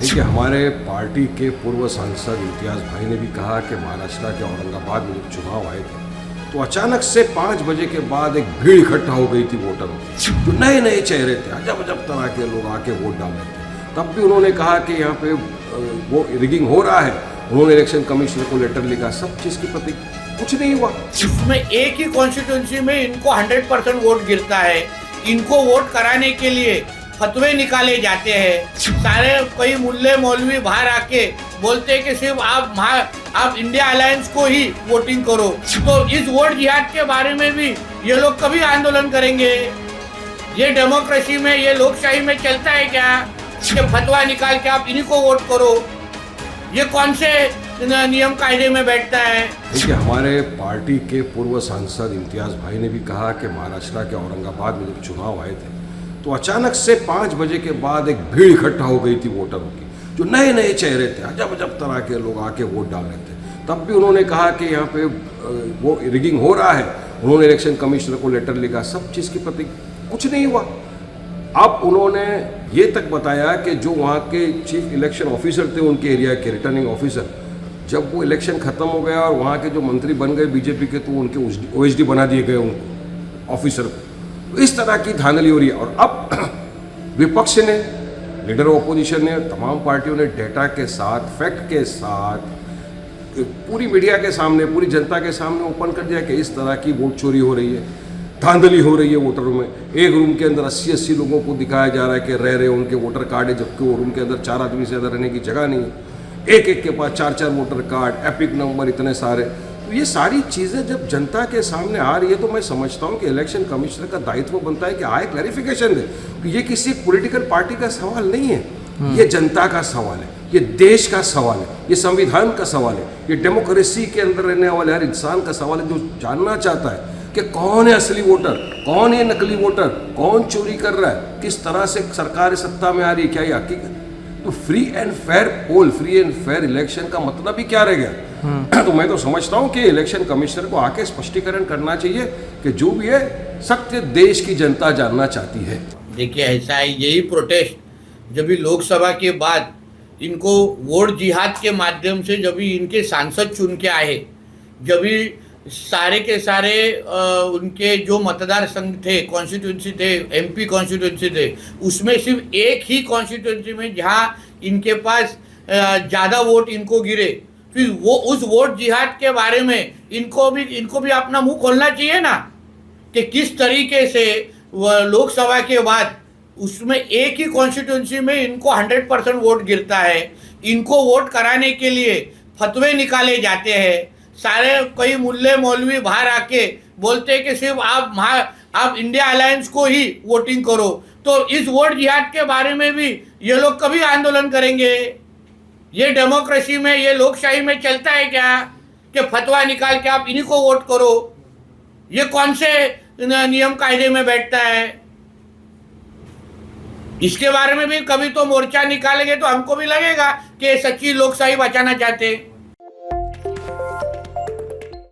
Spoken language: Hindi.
देखिए, हमारे पार्टी के पूर्व सांसद इम्तियाज़ भाई ने भी कहा कि महाराष्ट्र के औरंगाबाद में जब चुनाव आए थे तो अचानक से 5 बजे के बाद एक भीड़ इकट्ठा हो गई थी वोटरों की, जो नए नए चेहरे थे, अजब अजब तरह के लोग आके वोट डाल रहे थे। तब भी उन्होंने कहा कि यहाँ पे वो रिगिंग हो रहा है। उन्होंने इलेक्शन कमिश्नर को लेटर लिखा, सब चीज़ की प्रति कुछ नहीं हुआ। इसमें एक ही कॉन्स्टिट्यूंसी में इनको 100% वोट गिरता है। इनको वोट कराने के लिए फतवे निकाले जाते हैं। सारे कई मुल्ले मौलवी बाहर आके बोलते हैं कि सिर्फ आप इंडिया अलायंस को ही वोटिंग करो। तो इस वोट जिहाद के बारे में भी ये लोग कभी आंदोलन करेंगे? ये डेमोक्रेसी में, ये लोकशाही में चलता है क्या कि फतवा निकाल के आप इन्हीं को वोट करो? ये कौन से नियम कायदे में बैठता है? देखिए, हमारे पार्टी के पूर्व सांसद इम्तियाज़ भाई ने भी कहा कि महाराष्ट्र के औरंगाबाद में जब चुनाव आए थे तो अचानक से 5 बजे के बाद एक भीड़ इकट्ठा हो गई थी वोटरों की, जो नए नए चेहरे थे, अजब अजब तरह के लोग आके वोट डाल रहे थे। तब भी उन्होंने कहा कि यहाँ पे वो रिगिंग हो रहा है। उन्होंने इलेक्शन कमिश्नर को लेटर लिखा, सब चीज़ की प्रति कुछ नहीं हुआ। अब उन्होंने ये तक बताया कि जो वहाँ के चीफ इलेक्शन ऑफिसर थे, उनके एरिया के रिटर्निंग ऑफिसर, जब वो इलेक्शन ख़त्म हो गया और वहाँ के जो मंत्री बन गए बीजेपी के, तो उनके OSD बना दिए गए उनको, ऑफिसर को। इस तरह की धांधली हो रही है। और अब विपक्ष ने, लीडर ऑपोजिशन ने, तमाम पार्टियों ने डेटा के साथ, फैक्ट के साथ, पूरी मीडिया के सामने, पूरी जनता के सामने ओपन कर दिया कि इस तरह की वोट चोरी हो रही है, धांधली हो रही है वोटरों में। एक रूम के अंदर 80-80 लोगों को दिखाया जा रहा है कि रह रहे उनके वोटर कार्ड है, जबकि वो रूम के अंदर 4 आदमी से ज़्यादा रहने की जगह नहीं है। एक के पास 4-4 वोटर कार्ड, एपिक नंबर, इतने सारे। तो ये सारी चीज़ें जब जनता के सामने आ रही है तो मैं समझता हूँ कि इलेक्शन कमिश्नर का दायित्व बनता है कि आए क्लैरिफिकेशन दे कि ये किसी पॉलिटिकल पार्टी का सवाल नहीं है, ये जनता का सवाल है, ये देश का सवाल है, ये संविधान का सवाल है, ये डेमोक्रेसी के अंदर रहने वाले हर इंसान का सवाल है, जो जानना चाहता है कि कौन है असली वोटर, कौन है नकली वोटर, कौन चोरी कर रहा है, किस तरह से सरकार सत्ता में आ रही है, क्या ये हकीकत। तो free and fair poll, free and fair election का मतलब ही क्या रह गया? तो मैं तो समझता हूं कि इलेक्शन कमिश्नर को आके स्पष्टीकरण करना चाहिए कि जो भी है सत्य देश की जनता जानना चाहती है। देखिए, ऐसा है, यही प्रोटेस्ट जब भी लोकसभा के बाद इनको वोट जिहाद के माध्यम से जब भी इनके सांसद चुन के आए, जब भी सारे के सारे उनके जो मतदार संघ थे, कॉन्स्टिट्यूंसी थे, MP कॉन्स्टिट्यूंसी थे, उसमें सिर्फ एक ही कॉन्स्टिट्यूंसी में जहां इनके पास ज़्यादा वोट इनको गिरे, फिर वो उस वोट जिहाद के बारे में इनको भी अपना मुंह खोलना चाहिए ना, कि किस तरीके से लोकसभा के बाद उसमें एक ही कॉन्स्टिट्यूंसी में इनको 100% वोट गिरता है। इनको वोट कराने के लिए फतवे निकाले जाते हैं। सारे कई मुल्ले मौलवी बाहर आके बोलते हैं कि सिर्फ आप इंडिया अलायंस को ही वोटिंग करो। तो इस वोट जिहाद के बारे में भी ये लोग कभी आंदोलन करेंगे? ये डेमोक्रेसी में, ये लोकशाही में चलता है क्या कि फतवा निकाल के आप इन्हीं को वोट करो? ये कौन से नियम कायदे में बैठता है? इसके बारे में भी कभी तो मोर्चा निकालेंगे तो हमको भी लगेगा कि सच्ची लोकशाही बचाना चाहते हैं।